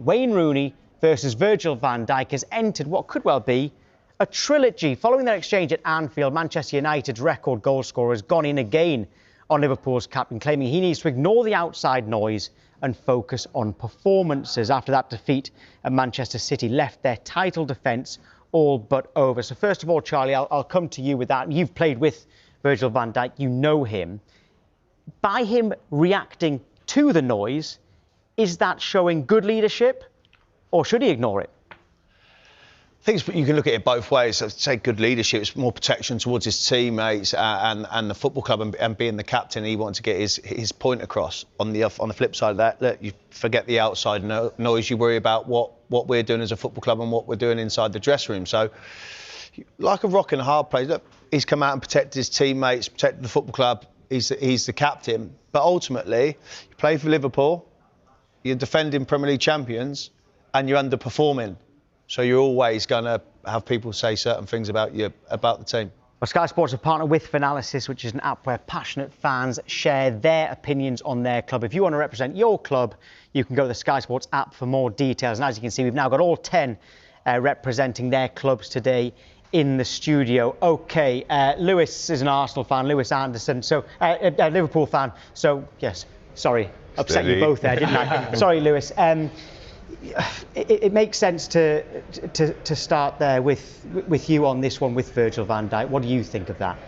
Wayne Rooney versus Virgil van Dijk has entered what could well be a trilogy. Following their exchange at Anfield, Manchester United's record goalscorer has gone in again on Liverpool's captain, claiming he needs to ignore the outside noise and focus on performances. After that defeat at Manchester City left their title defence all but over. So first of all, Charlie, I'll come to you with that. You've played with Virgil van Dijk, you know him. By him reacting to the noise, is that showing good leadership, or should he ignore it? I think you can look at it both ways. I'd say good leadership is more protection towards his teammates and the football club, and being the captain, he wanted to get his point across. On the flip side of that, look, you forget the outside noise. You worry about what we're doing as a football club and what we're doing inside the dressing room. So, like a rock and a hard place, look, he's come out and protected his teammates, protected the football club. He's the captain. But ultimately, you play for Liverpool, you're defending Premier League champions, and you're underperforming. So you're always going to have people say certain things about you, about the team. Well, Sky Sports are partnered with Analysts, which is an app where passionate fans share their opinions on their club. If you want to represent your club, you can go to the Sky Sports app for more details. And as you can see, we've now got all 10 representing their clubs today in the studio. OK, Lewis is an Arsenal fan, Lewis Anderson, so a Liverpool fan. So, yes, sorry, upset you both there, didn't I? Sorry, Lewis. It makes sense to start there with you on this one with Virgil van Dijk. What do you think of that?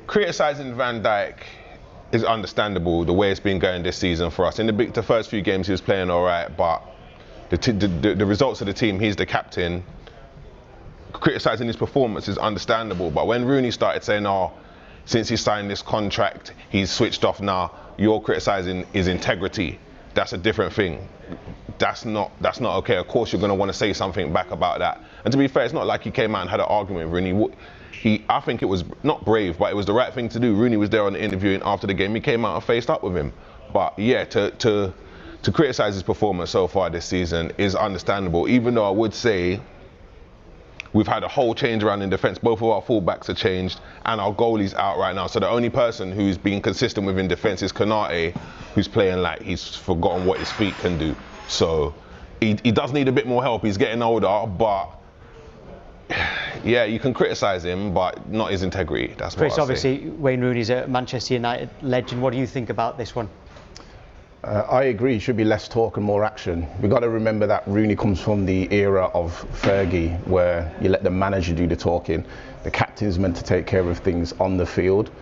Criticising Van Dijk is understandable, the way it's been going this season for us. In the first few games he was playing all right, but the results of the team, he's the captain. Criticising his performance is understandable, but when Rooney started saying, oh, since he signed this contract, he's switched off now, you're criticising his integrity. That's a different thing. That's not okay. Of course, you're going to want to say something back about that. And to be fair, it's not like he came out and had an argument with Rooney. I think it was not brave, but it was the right thing to do. Rooney was there on the interview, and after the game, he came out and faced up with him. But yeah, to criticise his performance so far this season is understandable. Even though I would say we've had a whole change around in defence. Both of our fullbacks are changed, and our goalie's out right now. So the only person who's been consistent within defence is Konate, who's playing like he's forgotten what his feet can do. So he does need a bit more help. He's getting older, but yeah, you can criticise him, but not his integrity. That's Chris, what I obviously, say. Wayne Rooney's a Manchester United legend. What do you think about this one? I agree, it should be less talk and more action. We've got to remember that Rooney comes from the era of Fergie, where you let the manager do the talking. The captain's meant to take care of things on the field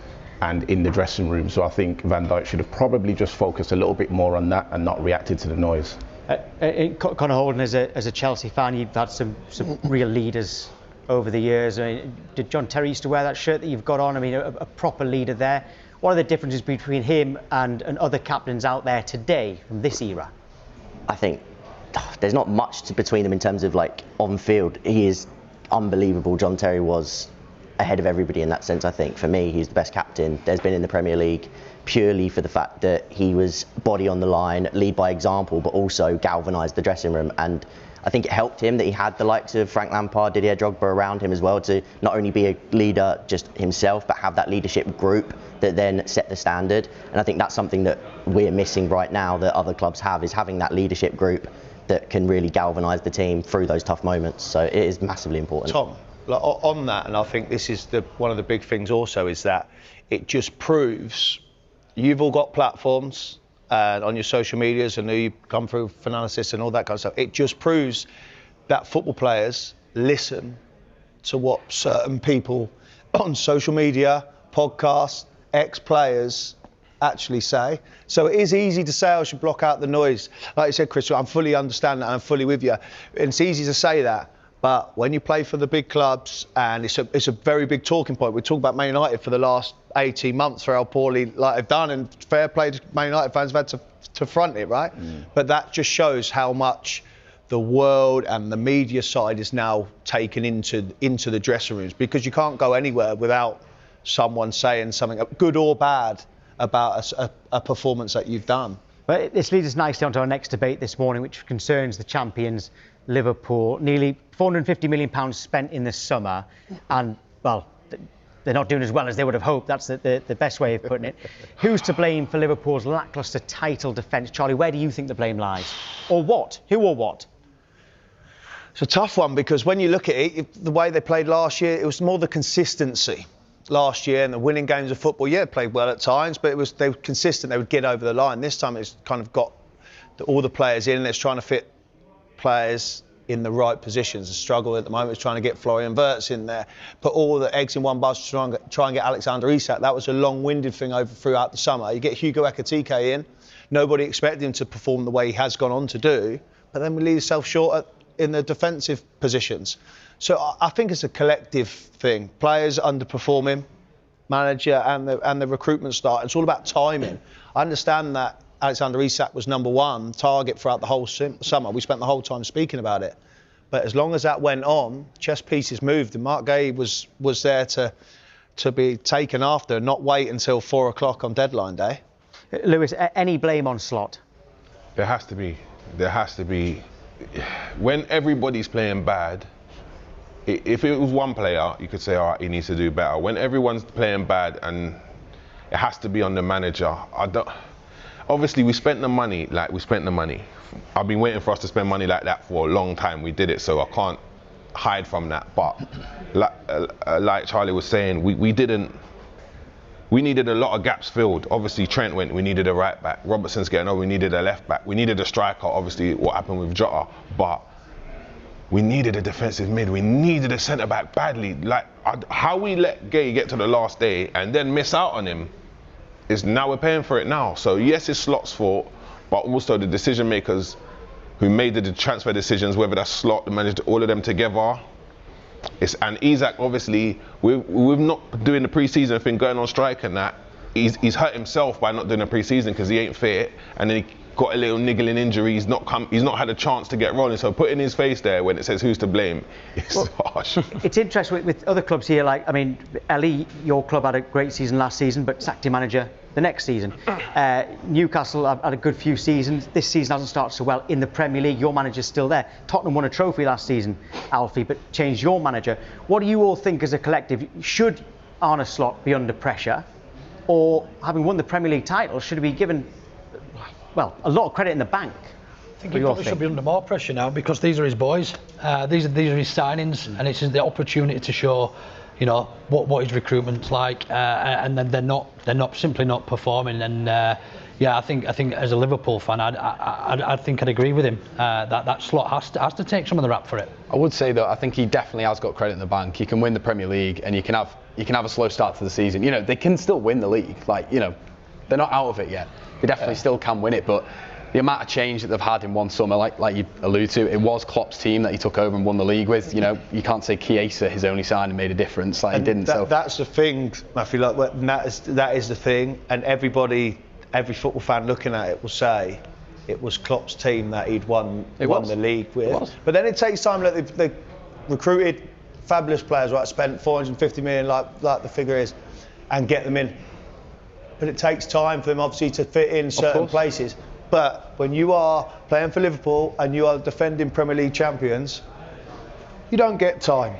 and in the dressing room. So I think Van Dijk should have probably just focused a little bit more on that and not reacted to the noise. Conor Holden, as a Chelsea fan, you've had some real leaders over the years. I mean, did John Terry used to wear that shirt that you've got on? I mean, a proper leader there. What are the differences between him and other captains out there today from this era? I think there's not much between them in terms of like on field. He is unbelievable. John Terry was ahead of everybody in that sense. I think for me, he's the best captain there's been in the Premier League, purely for the fact that he was body on the line, lead by example, but also galvanised the dressing room. And I think it helped him that he had the likes of Frank Lampard, Didier Drogba around him as well, to not only be a leader just himself, but have that leadership group that then set the standard. And I think that's something that we're missing right now that other clubs have, is having that leadership group that can really galvanise the team through those tough moments. So it is massively important. Tom, like, on that, and I think this is one of the big things also, is that it just proves you've all got platforms on your social medias, and you come through for analysis and all that kind of stuff. It just proves that football players listen to what certain people on social media, podcasts, ex-players actually say. So it is easy to say I should block out the noise. Like you said, Chris, I fully understand that, and I'm fully with you. And it's easy to say that, but when you play for the big clubs, and it's a very big talking point. We talk about Man United for the last 18 months for how poorly they've done, and fair play to Man United fans have had to front it, right? But that just shows how much the world and the media side is now taken into the dressing rooms, because you can't go anywhere without someone saying something, good or bad, about a performance that you've done. But this leads us nicely onto our next debate this morning, which concerns the champions, Liverpool. Nearly £450 million spent in the summer, and, well, they're not doing as well as they would have hoped. That's the best way of putting it. Who's to blame for Liverpool's lacklustre title defence? Charlie, where do you think the blame lies? Or what? Who or what? It's a tough one, because when you look at it, the way they played last year, it was more the consistency last year and the winning games of football. Yeah, they played well at times, but they were consistent. They would get over the line. This time it's kind of got all the players in, and it's trying to fit players in the right positions. The struggle at the moment is trying to get Florian Wirtz in there, put all the eggs in one basket to try and get Alexander Isak. That was a long-winded thing throughout the summer. You get Hugo Ekitike in, nobody expected him to perform the way he has gone on to do, but then we leave ourselves short in the defensive positions. So I think it's a collective thing. Players underperforming, manager and the recruitment start. It's all about timing. I understand that Alexander Isak was #1 target throughout the whole summer. We spent the whole time speaking about it. But as long as that went on, chess pieces moved, and Mark Gay was there to be taken after, not wait until 4 o'clock on deadline day. Lewis, any blame on Slot? There has to be. There has to be. When everybody's playing bad, if it was one player, you could say, all right, he needs to do better. When everyone's playing bad, and it has to be on the manager. Obviously, we spent the money. I've been waiting for us to spend money like that for a long time. We did it, so I can't hide from that. But like Charlie was saying, we needed a lot of gaps filled. Obviously, Trent went, we needed a right back. Robertson's getting over, we needed a left back. We needed a striker, obviously, what happened with Jota. But we needed a defensive mid. We needed a centre back badly. Like, how we let Gay get to the last day and then miss out on him is now we're paying for it now. So yes, it's Slot's fault, but also the decision makers who made the transfer decisions, whether that's Slot, the manager, all of them together. And Isak, obviously, we've not doing the pre-season thing, going on strike and that. He's hurt himself by not doing the pre-season because he ain't fit, and then he got a little niggling injury. He's not had a chance to get rolling. So putting his face there when it says who's to blame is harsh. It's interesting with other clubs here. Like, I mean, Ellie, your club had a great season last season, but sacked your manager the next season. Newcastle have had a good few seasons. This season hasn't started so well in the Premier League. Your manager's still there. Tottenham won a trophy last season, Alfie, but changed your manager. What do you all think as a collective? Should Arne Slot be under pressure? Or, having won the Premier League title, should he be given, well, a lot of credit in the bank? I think he probably should be under more pressure now, because these are his boys. These are his signings, and it's the opportunity to show, you know, what his recruitment's like, and then they're simply not performing. And yeah, I think as a Liverpool fan, I think I'd agree with him that Slot has to take some of the rap for it. I would say that I think he definitely has got credit in the bank. He can win the Premier League, and you can have a slow start to the season. You know, they can still win the league. Like, you know, they're not out of it yet. They definitely still can win it, but the amount of change that they've had in one summer, like you allude to, it was Klopp's team that he took over and won the league with. You know, you can't say Chiesa, his only signing, made a difference. Like, he didn't. That's the thing, Matthew. Like, that is the thing, and every football fan looking at it will say it was Klopp's team that he'd won the league with. But then it takes time. Like, they recruited fabulous players, right? Spent 450 million, like the figure is, and get them in. But it takes time for them, obviously, to fit in certain places. But when you are playing for Liverpool and you are defending Premier League champions, you don't get time.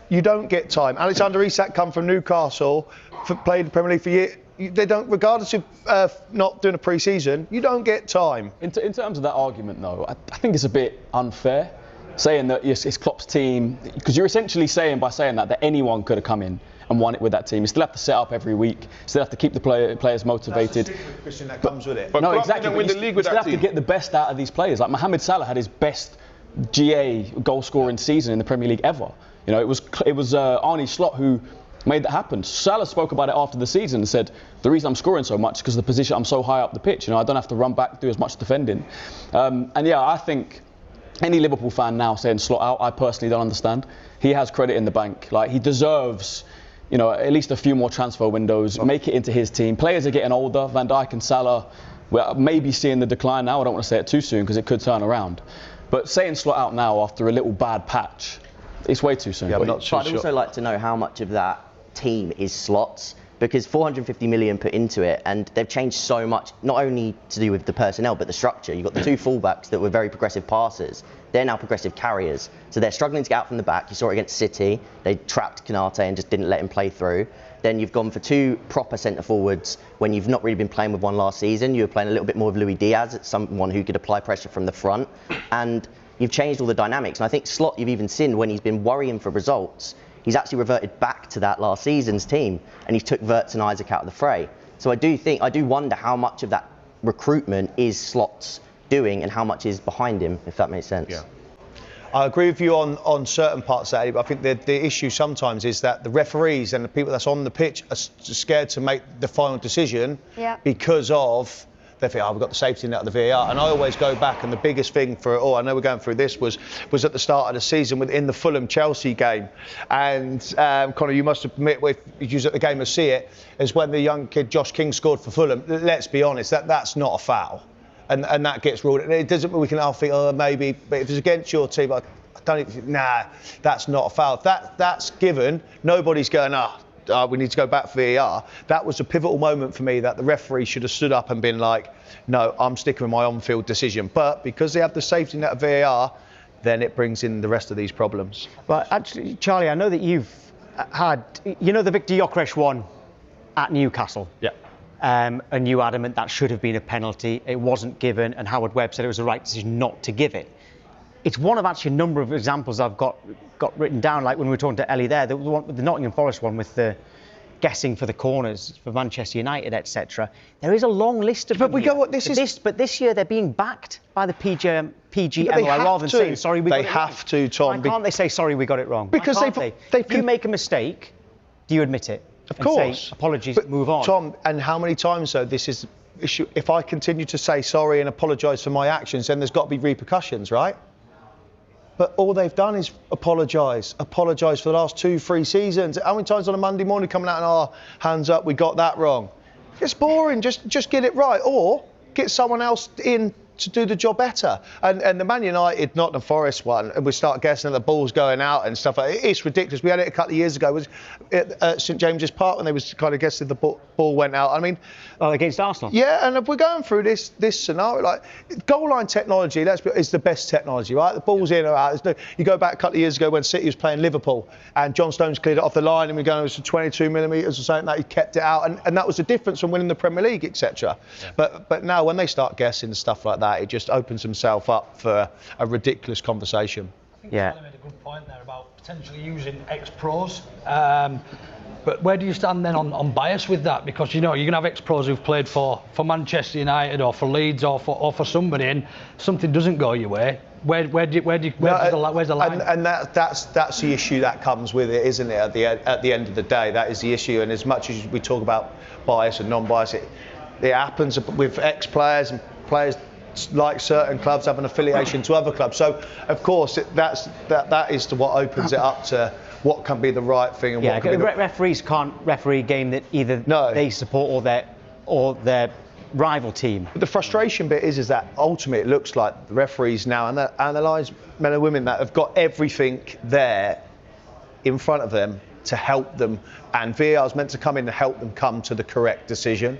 You don't get time. Alexander Isak come from Newcastle, played the Premier League for years. They don't, regardless of not doing a pre-season, you don't get time. In terms of that argument, though, I think it's a bit unfair saying that it's Klopp's team, because you're essentially saying by saying that anyone could have come in and won it with that team. You still have to set up every week. Still have to keep the players motivated. That's the Christian that comes with it. But no, Klopp exactly. didn't win the league with you that still team. have to get the best out of these players. Like Mohamed Salah had his best GA goal scoring season in the Premier League ever. You know, it was Arne Slot who made that happen. Salah spoke about it after the season and said, the reason I'm scoring so much is because of the position, I'm so high up the pitch. You know, I don't have to run back, do as much defending. And yeah, I think any Liverpool fan now saying Slot out, I personally don't understand. He has credit in the bank. Like, he deserves, you know, at least a few more transfer windows, make it into his team. Players are getting older. Van Dijk and Salah, we're maybe seeing the decline now. I don't want to say it too soon because it could turn around. But saying Slot out now after a little bad patch, it's way too soon. Yeah, I'm not too I'd sure. also like to know how much of that team is Slot's, because 450 million put into it, and they've changed so much, not only to do with the personnel, but the structure. You've got the two fullbacks that were very progressive passers. They're now progressive carriers. So they're struggling to get out from the back. You saw it against City. They trapped Konate and just didn't let him play through. Then you've gone for two proper centre forwards when you've not really been playing with one last season. You were playing a little bit more with Luis Diaz, someone who could apply pressure from the front. And you've changed all the dynamics. And I think Slot, you've even seen when he's been worrying for results, he's actually reverted back to that last season's team, and he's took Wirtz and Isaac out of the fray. So I do wonder how much of that recruitment is Slot's doing and how much is behind him, if that makes sense. Yeah. I agree with you on certain parts of that, but I think the issue sometimes is that the referees and the people that's on the pitch are scared to make the final decision because of they think, we've got the safety net of the VAR. And I always go back, and the biggest thing for I know we're going through this, was at the start of the season in the Fulham-Chelsea game. And, Connor, you must admit, if you was at the game to see it, is when the young kid Josh King scored for Fulham. Let's be honest, that's not a foul. And that gets ruled. It doesn't mean we can all think, maybe, but if it's against your team, I don't even think, that's not a foul. That's given, nobody's going, we need to go back for VAR. That was a pivotal moment for me that the referee should have stood up and been like, no, I'm sticking with my on-field decision. But because they have the safety net of VAR, then it brings in the rest of these problems. But actually, Charlie, I know that you've had, the Victor Gyökeres one at Newcastle. Yeah. And you adamant that should have been a penalty. It wasn't given, and Howard Webb said it was the right decision not to give it. It's one of actually a number of examples I've got written down, like when we were talking to Ellie there, the one with the Nottingham Forest one with the guessing for the corners for Manchester United, etc. There is a long list of them. But we go, But this year they're being backed by the PGMOL rather than saying sorry we got it wrong. They have to, Tom. Why can't they say sorry we got it wrong? Because if you make a mistake, do you admit it? Of course. Say, apologies, but move on. Tom, and how many times though this is issue? If I continue to say sorry and apologise for my actions, then there's got to be repercussions, right? But all they've done is apologise for the last 2-3 seasons. How many times on a Monday morning coming out and hands up, we got that wrong? It's boring. Just get it right, or get someone else in to do the job better. And the Man United, Nottingham Forest one, and we start guessing that the ball's going out and stuff like that. It's ridiculous. We had it a couple of years ago at St James's Park when they was kind of guessing the ball went out. I mean, against Arsenal. Yeah, and if we're going through this scenario, like goal line technology, is the best technology, right? The ball's in or out. You go back a couple of years ago when City was playing Liverpool and John Stones cleared it off the line and we're going to 22 millimetres or something, that he kept it out, and that was the difference from winning the Premier League, etc. Yeah. But now when they start guessing stuff like that, it just opens himself up for a ridiculous conversation. I think Charlie made a good point there about potentially using ex-pros. But where do you stand then on bias with that? Because you're going to have ex-pros who've played for Manchester United or for Leeds or for somebody, and something doesn't go your way. Where's the line? And that's the issue that comes with it, isn't it? At the end of the day, that is the issue. And as much as we talk about bias and non-bias, it happens with ex-players and players like certain clubs have an affiliation to other clubs. So of course that is to what opens it up to what can be the right thing and what can be referees can't referee a game that either they support or their rival team. But the frustration bit is that ultimately it looks like the referees now and the analyse men and women that have got everything there in front of them to help them, and VAR is meant to come in and help them come to the correct decision.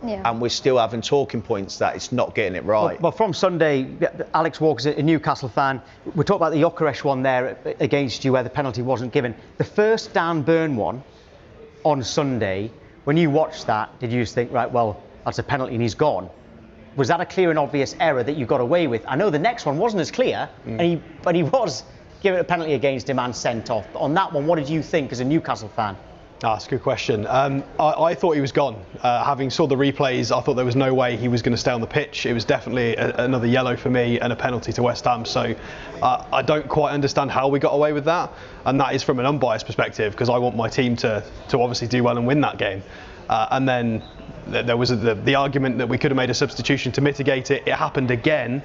Yeah. And we're still having talking points that it's not getting it right. Well, from Sunday, Alex Walker's a Newcastle fan. We talked about the Gyökeres one there against you where the penalty wasn't given. The first Dan Burn one on Sunday, when you watched that, did you just think, right, well, that's a penalty and he's gone? Was that a clear and obvious error that you got away with? I know the next one wasn't as clear, but he was given a penalty against him and sent off. But on that one, what did you think as a Newcastle fan? That's a good question. I thought he was gone. Having saw the replays, I thought there was no way he was going to stay on the pitch. It was definitely another yellow for me and a penalty to West Ham. So I don't quite understand how we got away with that. And that is from an unbiased perspective, because I want my team to obviously do well and win that game. And then there was the argument that we could have made a substitution to mitigate it. It happened again.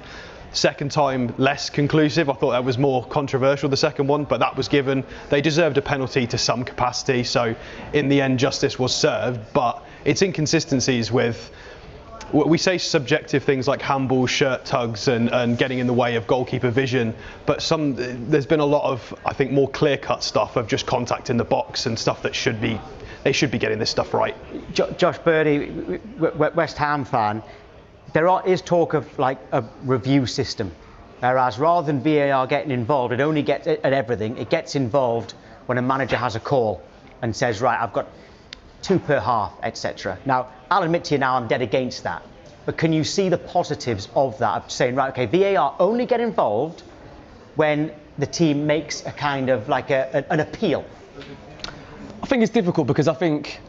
Second time, less conclusive. I thought that was more controversial, the second one, but that was given. They deserved a penalty to some capacity, so in the end justice was served. But it's inconsistencies with, we say subjective things like handballs, shirt tugs and getting in the way of goalkeeper vision, but there's been a lot of, I think, more clear-cut stuff of just contact in the box and stuff that should be they should be getting this stuff right. Josh Birdie, West Ham fan, is talk of like a review system, whereas rather than VAR getting involved, it only gets at everything. It gets involved when a manager has a call and says, right, I've got 2 per half, etc. Now, I'll admit to you now, I'm dead against that. But can you see the positives of that? Of saying, right, okay, VAR only get involved when the team makes a kind of like an appeal. I think it's difficult because I think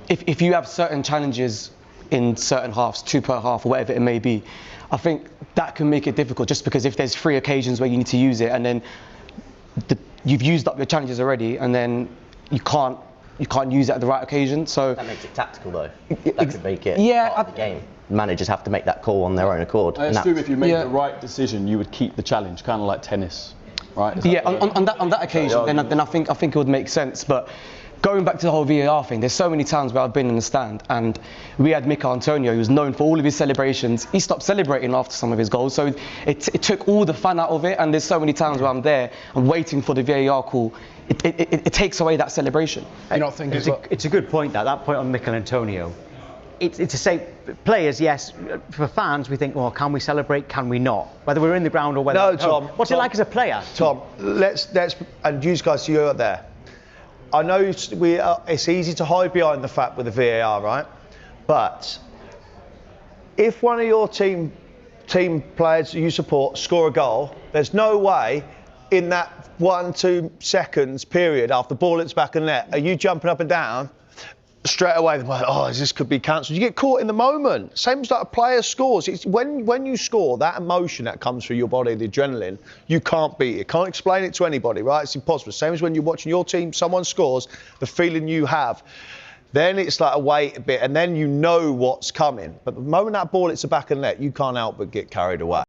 if you have certain challenges in certain halves, 2 per half or whatever it may be, I think that can make it difficult, just because if there's 3 occasions where you need to use it and then you've used up your challenges already and then you can't use it at the right occasion. So that makes it tactical though. That could make it part of the game. Managers have to make that call on their own accord. I assume if you made the right decision, you would keep the challenge, kind of like tennis, right? Yeah, on that occasion, then I think it would make sense. But going back to the whole VAR thing, there's so many times where I've been in the stand and we had Mikel Antonio, who was known for all of his celebrations. He stopped celebrating after some of his goals, so it took all the fun out of it. And there's so many times where I'm there and waiting for the VAR call. It takes away that celebration. You not think it's a good point, that point on Mikel Antonio. It's to say, players, yes. For fans, we think, well, can we celebrate? Can we not? Whether we're in the ground or whether No, we're at home. Tom. What's it like as a player? Tom, let's and you guys, you're there. I know it's easy to hide behind the fact with the VAR, right? But if one of your team players you support score a goal, there's no way in that 1-2 seconds period after the ball hits back in net, are you jumping up and down straight away? Like, oh, this could be cancelled. You get caught in the moment. Same as like a player scores. It's when you score, that emotion that comes through your body, the adrenaline, you can't beat it. Can't explain it to anybody, right? It's impossible. Same as when you're watching your team, someone scores, the feeling you have. Then it's like wait a bit, and then you know what's coming. But the moment that ball hits the back of the net, you can't help but get carried away.